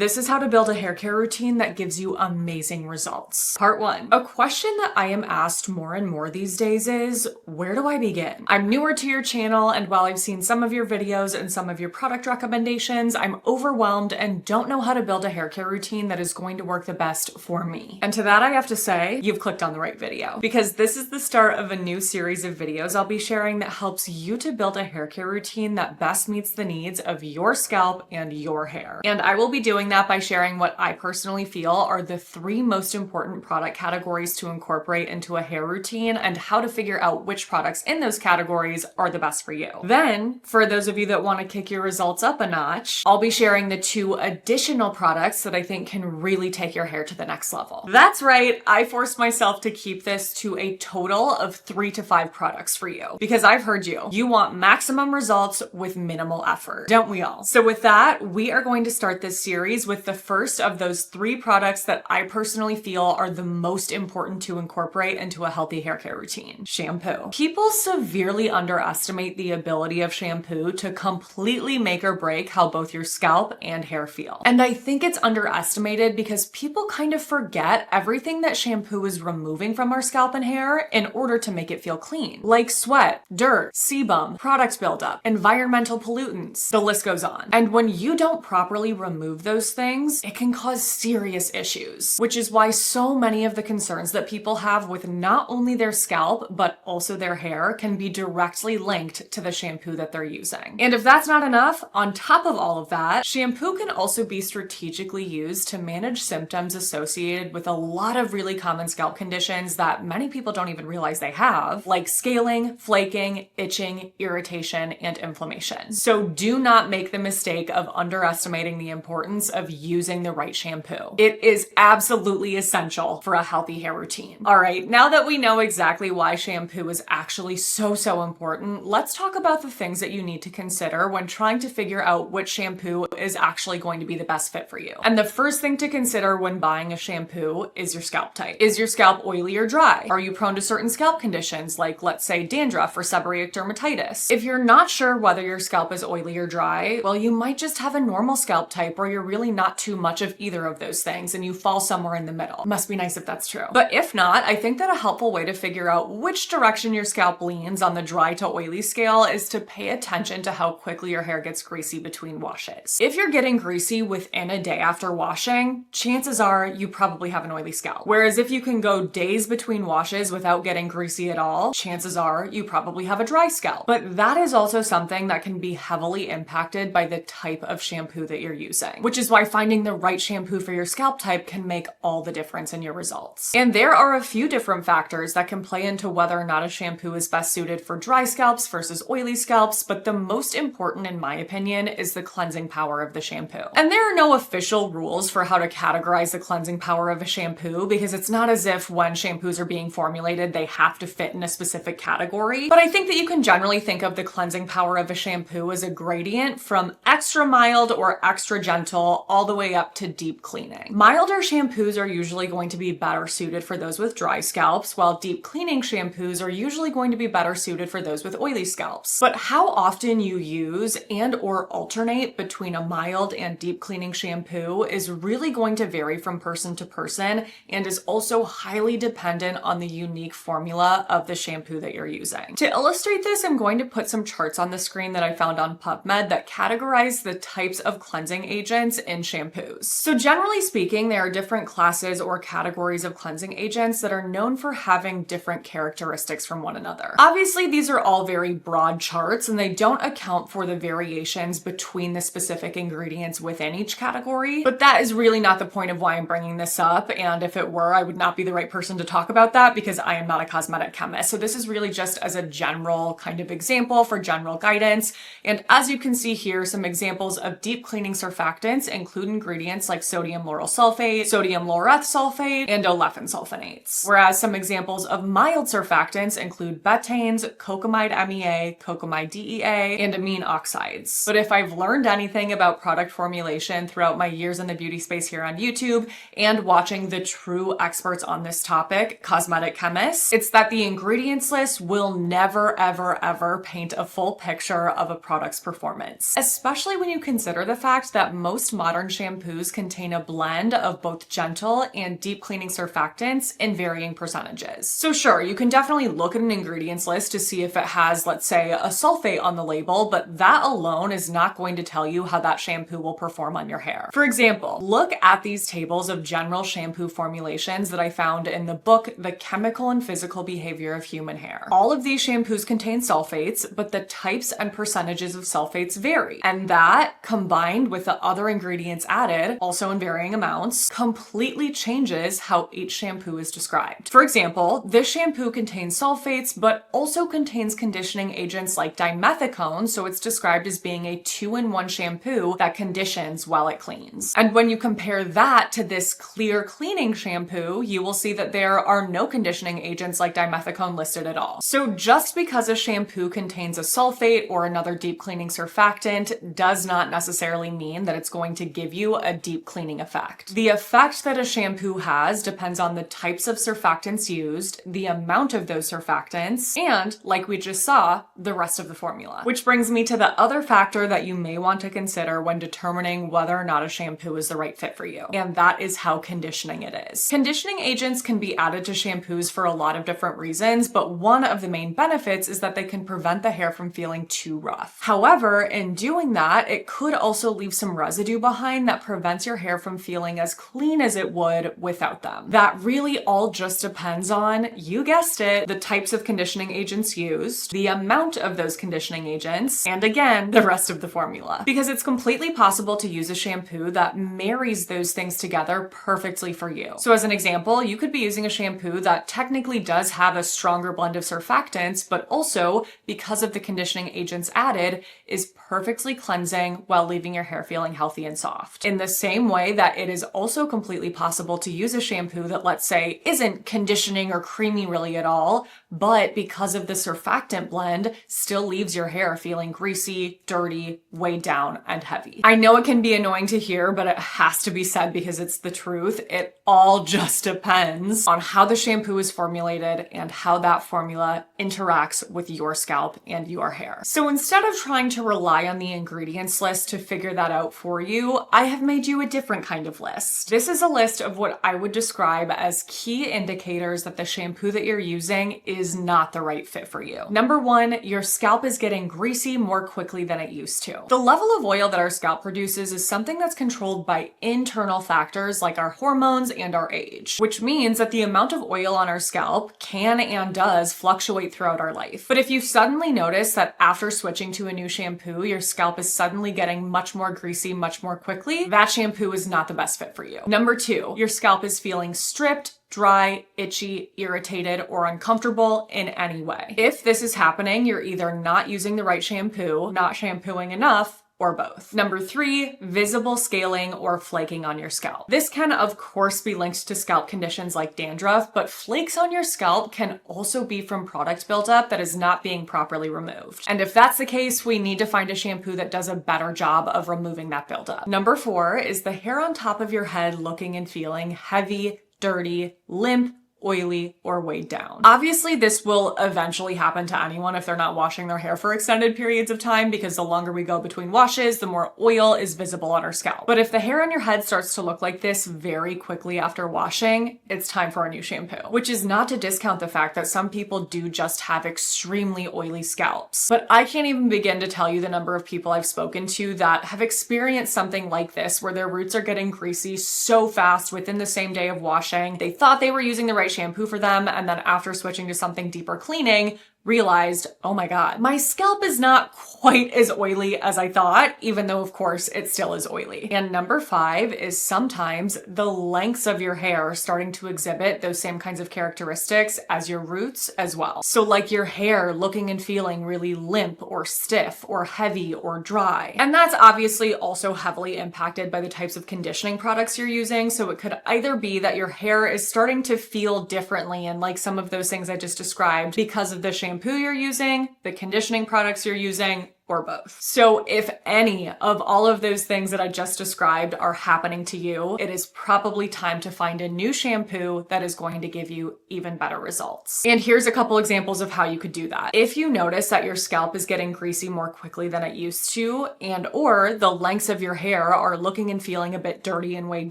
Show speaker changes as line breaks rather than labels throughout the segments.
This is how to build a hair care routine that gives you amazing results. Part 1. A question that I am asked more and more these days is, where do I begin? I'm newer to your channel, and while I've seen some of your videos and some of your product recommendations, I'm overwhelmed and don't know how to build a hair care routine that is going to work the best for me. And to that I have to say, you've clicked on the right video, because this is the start of a new series of videos I'll be sharing that helps you to build a hair care routine that best meets the needs of your scalp and your hair. And I will be doing that by sharing what I personally feel are the 3 most important product categories to incorporate into a hair routine and how to figure out which products in those categories are the best for you. Then, for those of you that want to kick your results up a notch, I'll be sharing the 2 additional products that I think can really take your hair to the next level. That's right, I forced myself to keep this to a total of 3 to 5 products for you, because I've heard you. You want maximum results with minimal effort, don't we all? So with that, we are going to start this series with the first of those 3 products that I personally feel are the most important to incorporate into a healthy hair care routine: shampoo. People severely underestimate the ability of shampoo to completely make or break how both your scalp and hair feel. And I think it's underestimated because people kind of forget everything that shampoo is removing from our scalp and hair in order to make it feel clean. Like sweat, dirt, sebum, product buildup, environmental pollutants, the list goes on. And when you don't properly remove those things, it can cause serious issues, which is why so many of the concerns that people have with not only their scalp, but also their hair can be directly linked to the shampoo that they're using. And if that's not enough, on top of all of that, shampoo can also be strategically used to manage symptoms associated with a lot of really common scalp conditions that many people don't even realize they have, like scaling, flaking, itching, irritation, and inflammation. So do not make the mistake of underestimating the importance of using the right shampoo. It is absolutely essential for a healthy hair routine. All right, now that we know exactly why shampoo is actually so important, let's talk about the things that you need to consider when trying to figure out which shampoo is actually going to be the best fit for you. And the first thing to consider when buying a shampoo is your scalp type. Is your scalp oily or dry? Are you prone to certain scalp conditions, like let's say dandruff or seborrheic dermatitis? If you're not sure whether your scalp is oily or dry, well, you might just have a normal scalp type where you're really not too much of either of those things and you fall somewhere in the middle. Must be nice if that's true. But if not, I think that a helpful way to figure out which direction your scalp leans on the dry to oily scale is to pay attention to how quickly your hair gets greasy between washes. If you're getting greasy within a day after washing, chances are you probably have an oily scalp. Whereas if you can go days between washes without getting greasy at all, chances are you probably have a dry scalp. But that is also something that can be heavily impacted by the type of shampoo that you're using, which is why finding the right shampoo for your scalp type can make all the difference in your results. And there are a few different factors that can play into whether or not a shampoo is best suited for dry scalps versus oily scalps, but the most important, in my opinion, is the cleansing power of the shampoo. And there are no official rules for how to categorize the cleansing power of a shampoo, because it's not as if when shampoos are being formulated, they have to fit in a specific category. But I think that you can generally think of the cleansing power of a shampoo as a gradient from extra mild or extra gentle all the way up to deep cleaning. Milder shampoos are usually going to be better suited for those with dry scalps, while deep cleaning shampoos are usually going to be better suited for those with oily scalps. But how often you use and or alternate between a mild and deep cleaning shampoo is really going to vary from person to person and is also highly dependent on the unique formula of the shampoo that you're using. To illustrate this, I'm going to put some charts on the screen that I found on PubMed that categorize the types of cleansing agents in shampoos. So generally speaking, there are different classes or categories of cleansing agents that are known for having different characteristics from one another. Obviously, these are all very broad charts and they don't account for the variations between the specific ingredients within each category, but that is really not the point of why I'm bringing this up. And if it were, I would not be the right person to talk about that because I am not a cosmetic chemist. So this is really just as a general kind of example for general guidance. And as you can see here, some examples of deep cleaning surfactants include ingredients like sodium lauryl sulfate, sodium laureth sulfate, and olefin sulfonates. Whereas some examples of mild surfactants include betanes, cocamide MEA, cocamide DEA, and amine oxides. But if I've learned anything about product formulation throughout my years in the beauty space here on YouTube and watching the true experts on this topic, cosmetic chemists, it's that the ingredients list will never, ever paint a full picture of a product's performance, especially when you consider the fact that most modern modern shampoos contain a blend of both gentle and deep cleaning surfactants in varying percentages. So sure, you can definitely look at an ingredients list to see if it has, let's say, a sulfate on the label, but that alone is not going to tell you how that shampoo will perform on your hair. For example, look at these tables of general shampoo formulations that I found in the book, The Chemical and Physical Behavior of Human Hair. All of these shampoos contain sulfates, but the types and percentages of sulfates vary. And that, combined with the other ingredients added, also in varying amounts, completely changes how each shampoo is described. For example, this shampoo contains sulfates, but also contains conditioning agents like dimethicone, so it's described as being a 2-in-1 shampoo that conditions while it cleans. And when you compare that to this clear cleaning shampoo, you will see that there are no conditioning agents like dimethicone listed at all. So just because a shampoo contains a sulfate or another deep cleaning surfactant does not necessarily mean that it's going to give you a deep cleaning effect. The effect that a shampoo has depends on the types of surfactants used, the amount of those surfactants, and, like we just saw, the rest of the formula. Which brings me to the other factor that you may want to consider when determining whether or not a shampoo is the right fit for you, and that is how conditioning it is. Conditioning agents can be added to shampoos for a lot of different reasons, but one of the main benefits is that they can prevent the hair from feeling too rough. However, in doing that, it could also leave some residue behind that prevents your hair from feeling as clean as it would without them. That really all just depends on, you guessed it, the types of conditioning agents used, the amount of those conditioning agents, and again, the rest of the formula. Because it's completely possible to use a shampoo that marries those things together perfectly for you. So as an example, you could be using a shampoo that technically does have a stronger blend of surfactants, but also, because of the conditioning agents added, is perfectly cleansing while leaving your hair feeling healthy and soft. In the same way that it is also completely possible to use a shampoo that, let's say, isn't conditioning or creamy really at all, but because of the surfactant blend, still leaves your hair feeling greasy, dirty, weighed down, and heavy. I know it can be annoying to hear, but it has to be said because it's the truth. It all just depends on how the shampoo is formulated and how that formula interacts with your scalp and your hair. So instead of trying to rely on the ingredients list to figure that out for you, I have made you a different kind of list. This is a list of what I would describe as key indicators that the shampoo that you're using is not the right fit for you. Number one, your scalp is getting greasy more quickly than it used to. The level of oil that our scalp produces is something that's controlled by internal factors like our hormones and our age, which means that the amount of oil on our scalp can and does fluctuate throughout our life. But if you suddenly notice that after switching to a new shampoo, your scalp is suddenly getting much more greasy much more quickly, that shampoo is not the best fit for you. Number two, your scalp is feeling stripped, dry, itchy, irritated, or uncomfortable in any way. If this is happening, you're either not using the right shampoo, not shampooing enough, or both. Number three, visible scaling or flaking on your scalp. This can, of course, be linked to scalp conditions like dandruff, but flakes on your scalp can also be from product buildup that is not being properly removed. And if that's the case, we need to find a shampoo that does a better job of removing that buildup. Number four is the hair on top of your head looking and feeling heavy, dirty, limp, oily, or weighed down. Obviously, this will eventually happen to anyone if they're not washing their hair for extended periods of time, because the longer we go between washes, the more oil is visible on our scalp. But if the hair on your head starts to look like this very quickly after washing, it's time for a new shampoo. Which is not to discount the fact that some people do just have extremely oily scalps. But I can't even begin to tell you the number of people I've spoken to that have experienced something like this, where their roots are getting greasy so fast within the same day of washing. They thought they were using the right shampoo for them, and then after switching to something deeper cleaning, realized, oh my God, my scalp is not quite as oily as I thought, even though of course it still is oily. And number five is sometimes the lengths of your hair starting to exhibit those same kinds of characteristics as your roots as well. So like your hair looking and feeling really limp or stiff or heavy or dry. And that's obviously also heavily impacted by the types of conditioning products you're using. So it could either be that your hair is starting to feel differently and like some of those things I just described because of the shampoo you're using, the conditioning products you're using, or both. So if any of all of those things that I just described are happening to you, it is probably time to find a new shampoo that is going to give you even better results. And here's a couple examples of how you could do that. If you notice that your scalp is getting greasy more quickly than it used to, and or the lengths of your hair are looking and feeling a bit dirty and weighed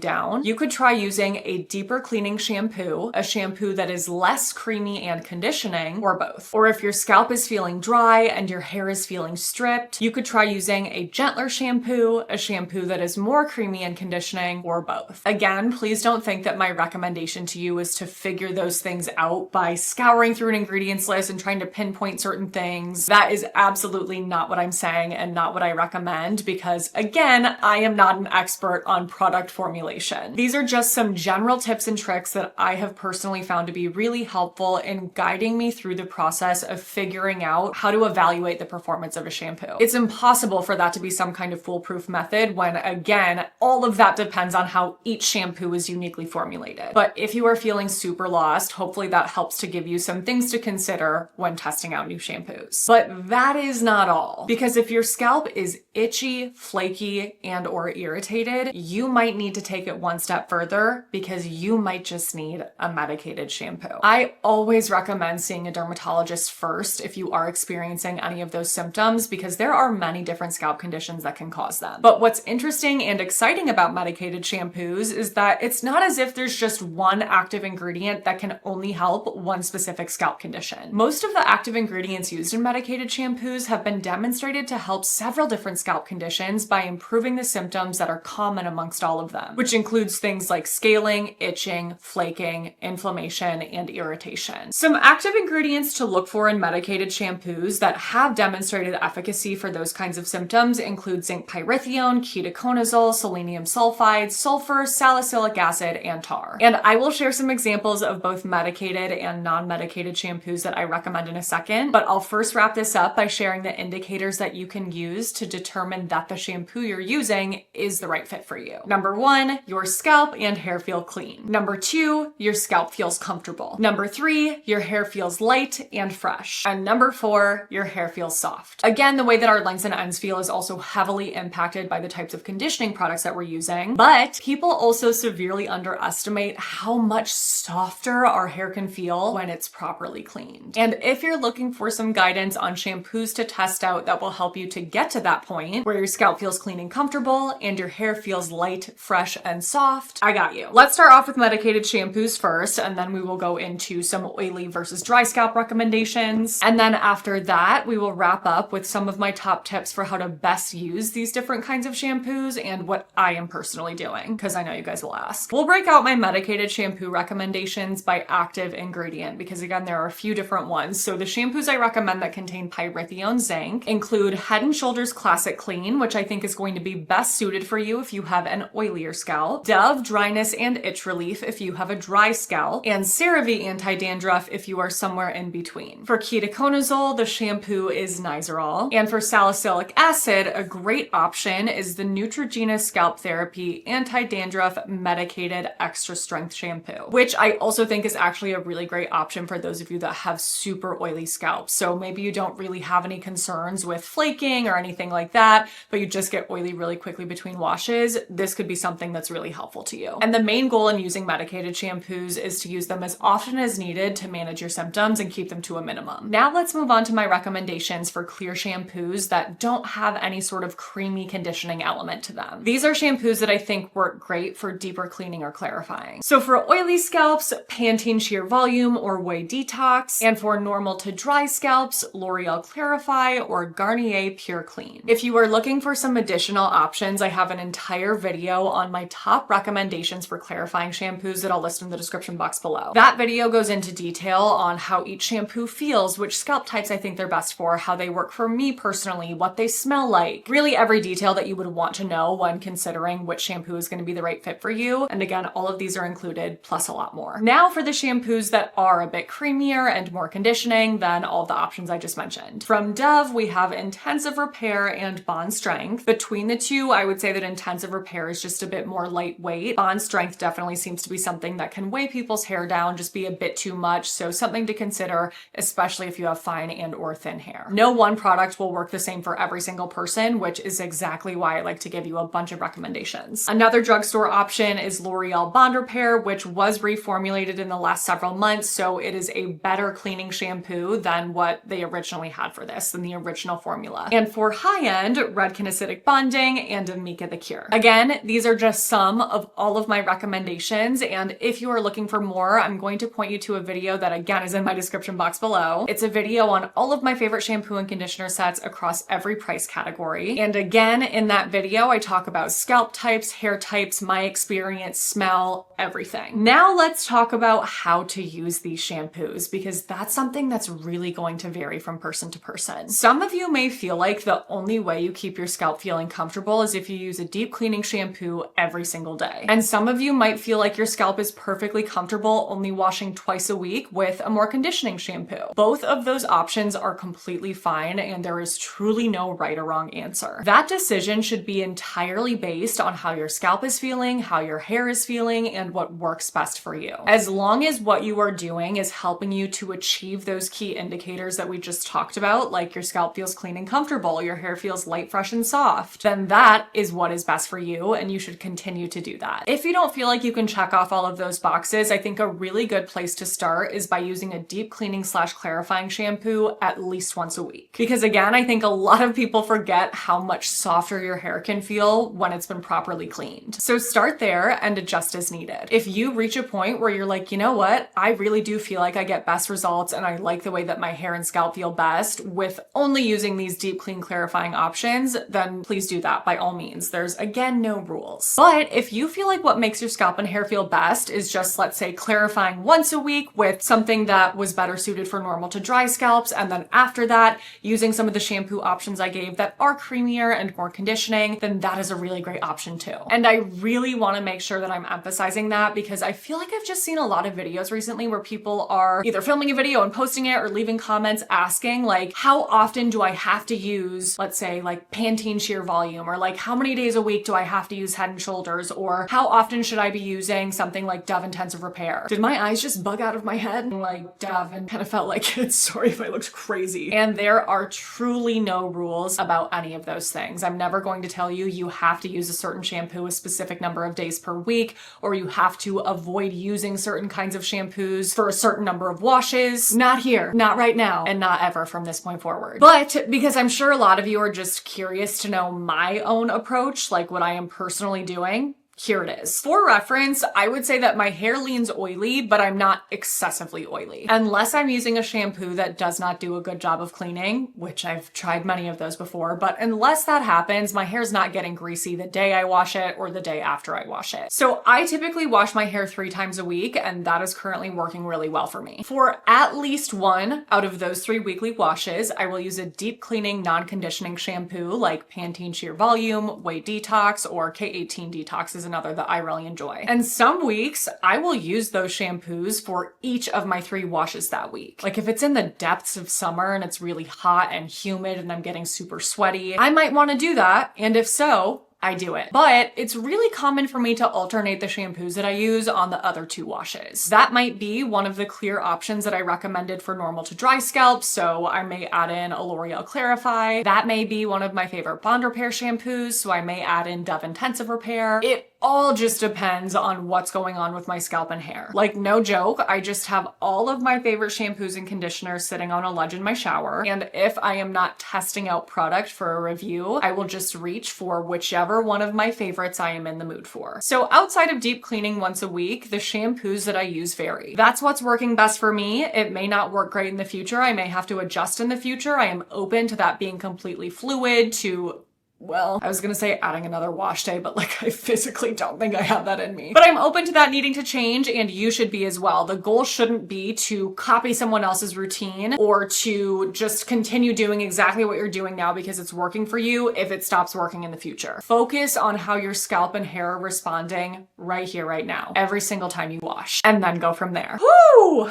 down, you could try using a deeper cleaning shampoo, a shampoo that is less creamy and conditioning, or both. Or if your scalp is feeling dry and your hair is feeling stripped, you could try using a gentler shampoo, a shampoo that is more creamy and conditioning, or both. Again, please don't think that my recommendation to you is to figure those things out by scouring through an ingredients list and trying to pinpoint certain things. That is absolutely not what I'm saying and not what I recommend, because again, I am not an expert on product formulation. These are just some general tips and tricks that I have personally found to be really helpful in guiding me through the process of figuring out how to evaluate the performance of a shampoo. It's impossible for that to be some kind of foolproof method when, again, all of that depends on how each shampoo is uniquely formulated. But if you are feeling super lost, hopefully that helps to give you some things to consider when testing out new shampoos. But that is not all, because if your scalp is itchy, flaky, and or irritated, you might need to take it one step further because you might just need a medicated shampoo. I always recommend seeing a dermatologist first if you are experiencing any of those symptoms, because there are many different scalp conditions that can cause them. But what's interesting and exciting about medicated shampoos is that it's not as if there's just one active ingredient that can only help one specific scalp condition. Most of the active ingredients used in medicated shampoos have been demonstrated to help several different scalp conditions by improving the symptoms that are common amongst all of them, which includes things like scaling, itching, flaking, inflammation, and irritation. Some active ingredients to look for in medicated shampoos that have demonstrated efficacy for those kinds of symptoms include zinc pyrithione, ketoconazole, selenium sulfide, sulfur, salicylic acid, and tar. And I will share some examples of both medicated and non-medicated shampoos that I recommend in a second, but I'll first wrap this up by sharing the indicators that you can use to determine that the shampoo you're using is the right fit for you. Number 1, your scalp and hair feel clean. Number 2, your scalp feels comfortable. Number 3, your hair feels light and fresh. And number 4, your hair feels soft. Again, the way that our lengths and ends feel is also heavily impacted by the types of conditioning products that we're using, but people also severely underestimate how much softer our hair can feel when it's properly cleaned. And if you're looking for some guidance on shampoos to test out that will help you to get to that point where your scalp feels clean and comfortable and your hair feels light, fresh, and soft, I got you. Let's start off with medicated shampoos first, and then we will go into some oily versus dry scalp recommendations. And then after that, we will wrap up with some of my top tips for how to best use these different kinds of shampoos and what I am personally doing, because I know you guys will ask. We'll break out my medicated shampoo recommendations by active ingredient, because again, there are a few different ones. So the shampoos I recommend that contain pyrithione zinc include Head & Shoulders Classic Clean, which I think is going to be best suited for you if you have an oilier scalp, Dove Dryness and Itch Relief if you have a dry scalp, and CeraVe Anti-Dandruff if you are somewhere in between. For ketoconazole, the shampoo is Nizoral, and for salicylic acid, a great option is the Neutrogena Scalp Therapy Anti-Dandruff Medicated Extra Strength Shampoo, which I also think is actually a really great option for those of you that have super oily scalps. So maybe you don't really have any concerns with flaking or anything like that, but you just get oily really quickly between washes. This could be something that's really helpful to you. And the main goal in using medicated shampoos is to use them as often as needed to manage your symptoms and keep them to a minimum. Now let's move on to my recommendations for clear shampoos that don't have any sort of creamy conditioning element to them. These are shampoos that I think work great for deeper cleaning or clarifying. So for oily scalps, Pantene Sheer Volume or Way Detox, and for normal to dry scalps, L'Oreal Clarify or Garnier Pure Clean. If you are looking for some additional options, I have an entire video on my top recommendations for clarifying shampoos that I'll list in the description box below. That video goes into detail on how each shampoo feels, which scalp types I think they're best for, how they work for me personally, what they smell like, really every detail that you would want to know when considering which shampoo is going to be the right fit for you. And again, all of these are included, plus a lot more. Now for the shampoos that are a bit creamier and more conditioning than all the options I just mentioned. From Dove, we have Intensive Repair and and Bond Strength. Between the two, I would say that Intensive Repair is just a bit more lightweight. Bond Strength definitely seems to be something that can weigh people's hair down, just be a bit too much. So something to consider, especially if you have fine and or thin hair. No one product will work the same for every single person, which is exactly why I like to give you a bunch of recommendations. Another drugstore option is L'Oreal Bond Repair, which was reformulated in the last several months. So it is a better cleaning shampoo than what they originally had for this, than the original formula. And for high-end, Redken Acidic Bonding and Amika the Cure. Again, these are just some of all of my recommendations. And if you are looking for more, I'm going to point you to a video that again is in my description box below. It's a video on all of my favorite shampoo and conditioner sets across every price category. And again, in that video, I talk about scalp types, hair types, my experience, smell, everything. Now let's talk about how to use these shampoos, because that's something that's really going to vary from person to person. Some of you may feel like the only way you keep your scalp feeling comfortable is if you use a deep cleaning shampoo every single day. And some of you might feel like your scalp is perfectly comfortable only washing twice a week with a more conditioning shampoo. Both of those options are completely fine, and there is truly no right or wrong answer. That decision should be entirely based on how your scalp is feeling, how your hair is feeling, and what works best for you. As long as what you are doing is helping you to achieve those key indicators that we just talked about, like your scalp feels clean and comfortable, your hair feels light, fresh, and soft, then that is what is best for you, and you should continue to do that. If you don't feel like you can check off all of those boxes, I think a really good place to start is by using a deep cleaning / clarifying shampoo at least once a week. Because again, I think a lot of people forget how much softer your hair can feel when it's been properly cleaned. So start there and adjust as needed. If you reach a point where you're like, you know what, I really do feel like I get best results and I like the way that my hair and scalp feel best with only using these deep clean clarifying options, then please do that by all means. There's again no rules. But if you feel like what makes your scalp and hair feel best is just, let's say, clarifying once a week with something that was better suited for normal to dry scalps, and then after that using some of the shampoo options I gave that are creamier and more conditioning, then that is a really great option too. And I really want to make sure that I'm emphasizing that, because I feel like I've just seen a lot of videos recently where people are either filming a video and posting it or leaving comments asking like, how often do I have to use, let's say, like Pantene Sheer Volume, or like how many days a week do I have to use Head and Shoulders, or how often should I be using something like Dove Intensive Repair? Did my eyes just bug out of my head? Like Dove, and kind of felt like it. Sorry if I looked crazy. And there are truly no rules about any of those things. I'm never going to tell you you have to use a certain shampoo a specific number of days per week, or you have to avoid using certain kinds of shampoos for a certain number of washes. Not here, not right now, and not ever from this point forward. But because I'm sure a lot of you are just curious to know my own approach, like what I am personally doing, here it is. For reference, I would say that my hair leans oily, but I'm not excessively oily. Unless I'm using a shampoo that does not do a good job of cleaning, which I've tried many of those before, but unless that happens, my hair's not getting greasy the day I wash it or the day after I wash it. So I typically wash my hair 3 times a week, and that is currently working really well for me. For at least one out of those 3 weekly washes, I will use a deep cleaning, non-conditioning shampoo like Pantene Sheer Volume, Way Detox, or K18 Detox is another that I really enjoy. And some weeks I will use those shampoos for each of my 3 washes that week. Like if it's in the depths of summer and it's really hot and humid and I'm getting super sweaty, I might want to do that. And if so, I do it. But it's really common for me to alternate the shampoos that I use on the other 2 washes. That might be one of the clear options that I recommended for normal to dry scalp, so I may add in a L'Oreal Clarify. That may be one of my favorite Bond Repair shampoos, so I may add in Dove Intensive Repair. It all just depends on what's going on with my scalp and hair. Like, no joke, I just have all of my favorite shampoos and conditioners sitting on a ledge in my shower, and if I am not testing out product for a review, I will just reach for whichever one of my favorites I am in the mood for. So outside of deep cleaning once a week, the shampoos that I use vary. That's what's working best for me. It may not work great in the future. I may have to adjust in the future. I am open to that being completely fluid, to well, I was gonna say adding another wash day, but like I physically don't think I have that in me. But I'm open to that needing to change, and you should be as well. The goal shouldn't be to copy someone else's routine or to just continue doing exactly what you're doing now because it's working for you if it stops working in the future. Focus on how your scalp and hair are responding right here, right now, every single time you wash, and then go from there. Woo!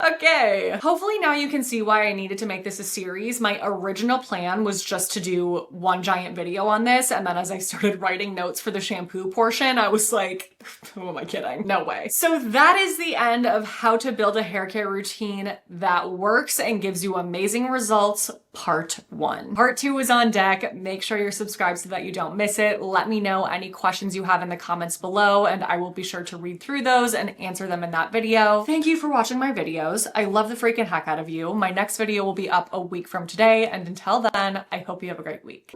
Okay. Hopefully now you can see why I needed to make this a series. My original plan was just to do one giant video on this, and then as I started writing notes for the shampoo portion, I was like, who am I kidding? No way. So that is the end of how to build a hair care routine that works and gives you amazing results, part 1. Part 2 is on deck. Make sure you're subscribed so that you don't miss it. Let me know any questions you have in the comments below, and I will be sure to read through those and answer them in that video. Thank you for watching my videos. I love the freaking heck out of you. My next video will be up a week from today, and until then, I hope you have a great week.